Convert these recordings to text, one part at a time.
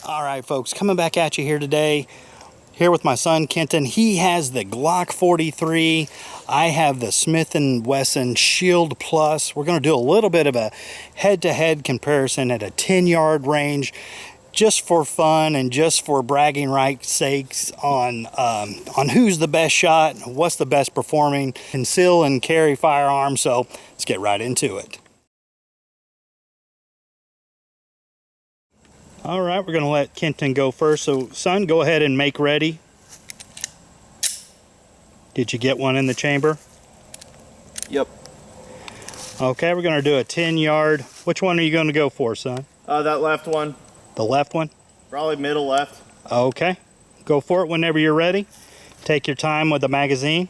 All right, folks, coming back at you here today, here with my son Kenton. He has the Glock 43. I have the Smith & Wesson Shield Plus. We're going to do a little bit of a head-to-head comparison at a 10-yard range, just for fun and just for bragging rights sakes on who's the best shot, what's the best performing conceal and carry firearm. So let's get right into it. All right, we're going to let Kenton go first. So, son, go ahead and make ready. Did you get one in the chamber? Yep. Okay, we're going to do a 10-yard. Which one are you going to go for, son? That left one. The left one? Probably middle left. Okay. Go for it whenever you're ready. Take your time with the magazine.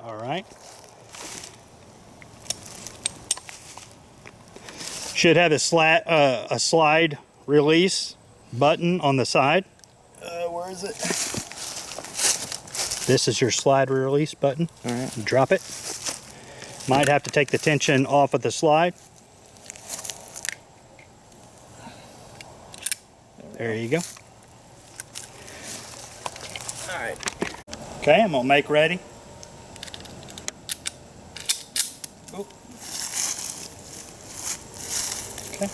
All right. Should have a slide release button on the side. Where is it? This is your slide release button. All right. You drop it. Might have to take the tension off of the slide. There you go. All right. Okay, I'm gonna make ready. Oh. Okay.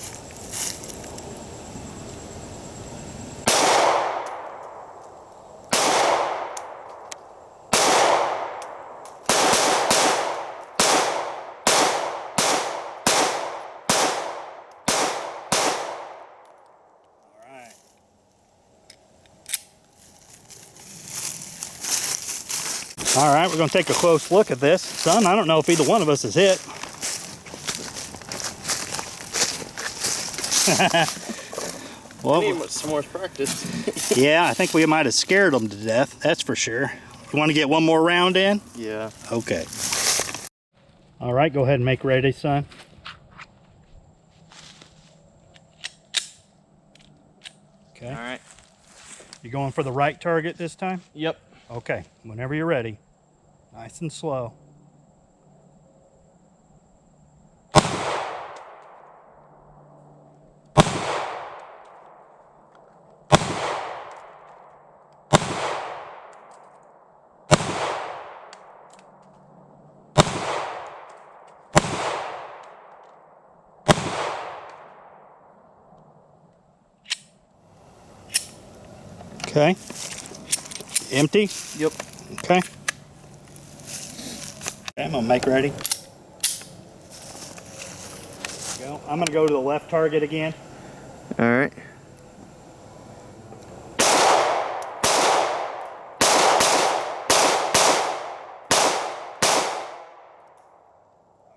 All right, we're going to take a close look at this. Son, I don't know if either one of us is hit. Well, we need some more practice. Yeah, I think we might have scared them to death, that's for sure. You want to get one more round in? Yeah. Okay. All right, go ahead and make ready, son. Okay. All right. You going for the right target this time? Yep. Okay, whenever you're ready. Nice and slow. Okay. Empty? Yep. Okay. I'm gonna make ready. Go. I'm gonna go to the left target again. All right.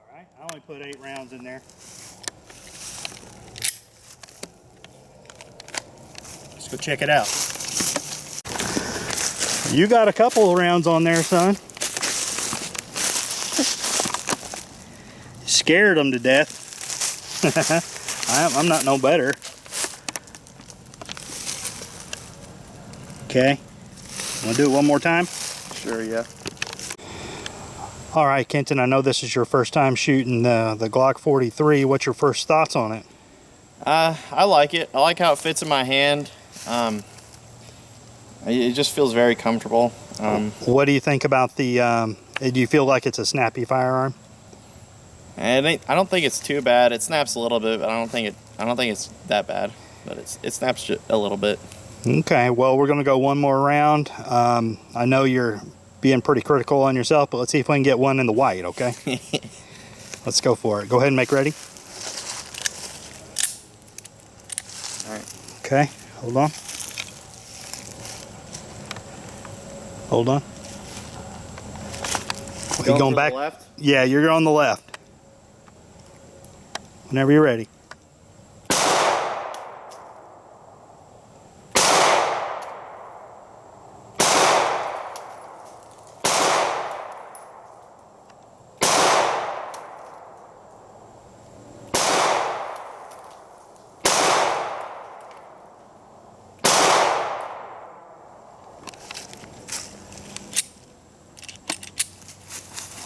All right. I only put 8 rounds in there. Let's go check it out. You got a couple of rounds on there, son. Scared them to death. I'm not no better. Okay. Want to do it one more time? Sure, yeah. All right, Kenton, I know this is your first time shooting the Glock 43. What's your first thoughts on it? I like it. I like how it fits in my hand. It just feels very comfortable. What do you think about the, do you feel like it's a snappy firearm? I don't think it's too bad. It snaps a little bit, but I don't think it's that bad. But it snaps a little bit. Okay, well, we're going to go one more round. I know you're being pretty critical on yourself, but let's see if we can get one in the white, okay? Let's go for it. Go ahead and make ready. All right. Okay, hold on. Hold on. Are you going back? Left? Yeah, you're on the left. Whenever you're ready.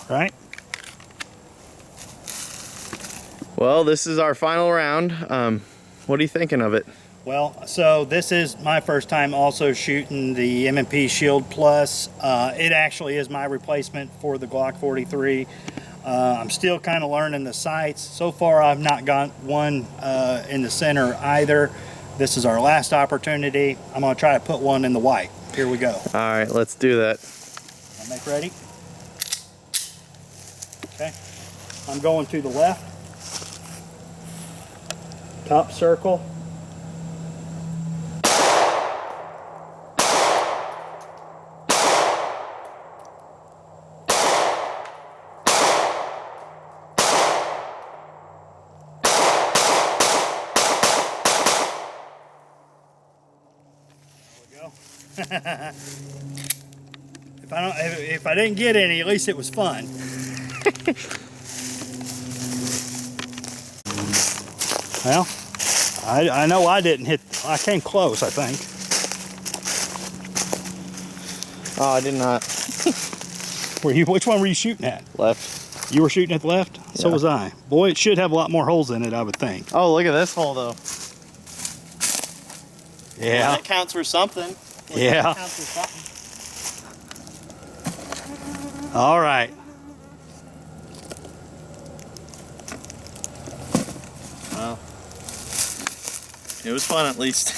right? Well, this is our final round. What are you thinking of it? Well, so this is my first time also shooting the M&P Shield Plus. It actually is my replacement for the Glock 43. I'm still kind of learning the sights. So far, I've not got one in the center either. This is our last opportunity. I'm going to try to put one in the white. Here we go. All right, let's do that. I'll make ready. Okay. I'm going to the left. Top circle. If I didn't get any, at least it was fun. Well, I know I didn't hit. I came close, I think. Oh, I did not. Which one were you shooting at? Left. You were shooting at the left? So Yeah. was I. Boy, it should have a lot more holes in it, I would think. Oh, look at this hole though. Yeah. That counts for something. Yeah. That counts for something. All right. Well, it was fun at least.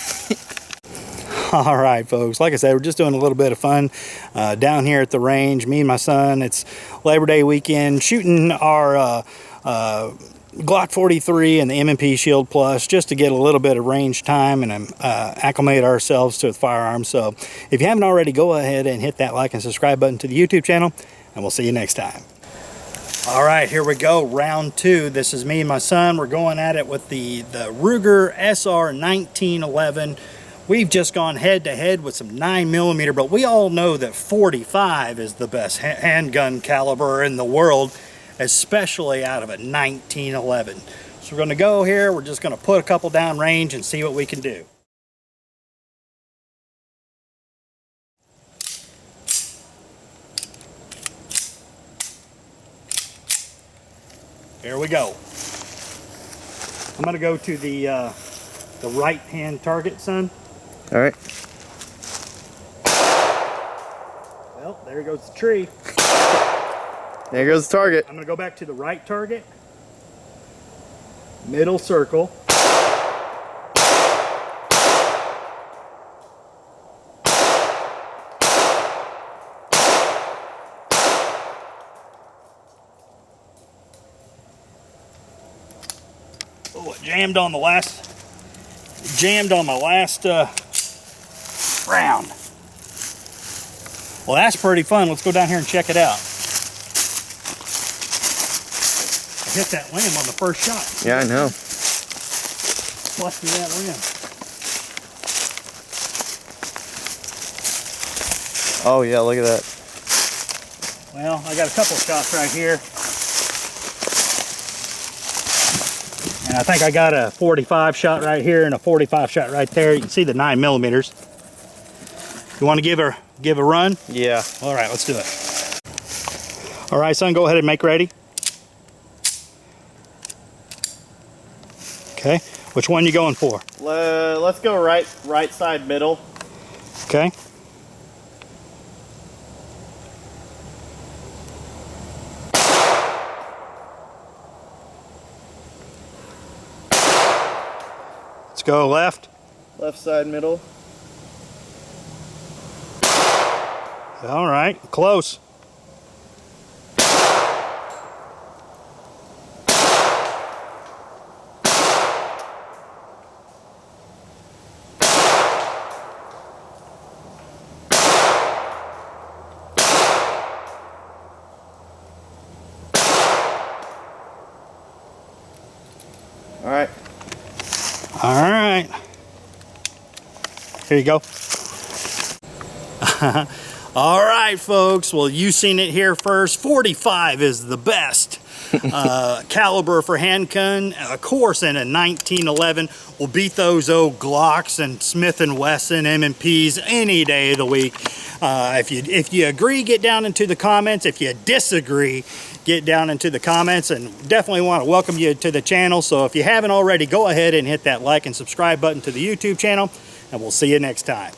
All right, folks. Like I said, we're just doing a little bit of fun down here at the range. Me and my son. It's Labor Day weekend, shooting our Glock 43 and the M&P Shield Plus just to get a little bit of range time and acclimate ourselves to the firearms. So if you haven't already, go ahead and hit that like and subscribe button to the YouTube channel, and we'll see you next time. All right, here we go, round two. This is me and my son. We're going at it with the Ruger SR 1911. We've just gone head to head with some 9mm, but we all know that 45 is the best handgun caliber in the world, especially out of a 1911. So we're going to go here. We're just going to put a couple down range and see what we can do. Here we go. I'm going to go to the right-hand target, son. All right. Well, there goes the tree. There goes the target. I'm going to go back to the right target. Middle circle. Oh, it jammed on my last round. Well, that's pretty fun. Let's go down here and check it out. I hit that limb on the first shot. Yeah, I know. Flushed me that limb. Oh yeah, look at that. Well, I got a couple shots right here. And I think I got a 45 shot right here and a 45 shot right there. You can see the 9mm. You want to give a run? Yeah. All right, let's do it. All right, son, go ahead and make ready. Okay, which one you going for? Let's go right side middle. Okay. Let's go left. Left side middle. All right, close. All right. All right. Here you go. All right, folks. Well, you seen it here first. 45 is the best caliber for handgun. Of course, in a 1911, we'll beat those old Glocks and Smith & Wesson M&Ps any day of the week. If you agree, get down into the comments. If you disagree, get down into the comments, and definitely want to welcome you to the channel. So if you haven't already, go ahead and hit that like and subscribe button to the YouTube channel, and we'll see you next time.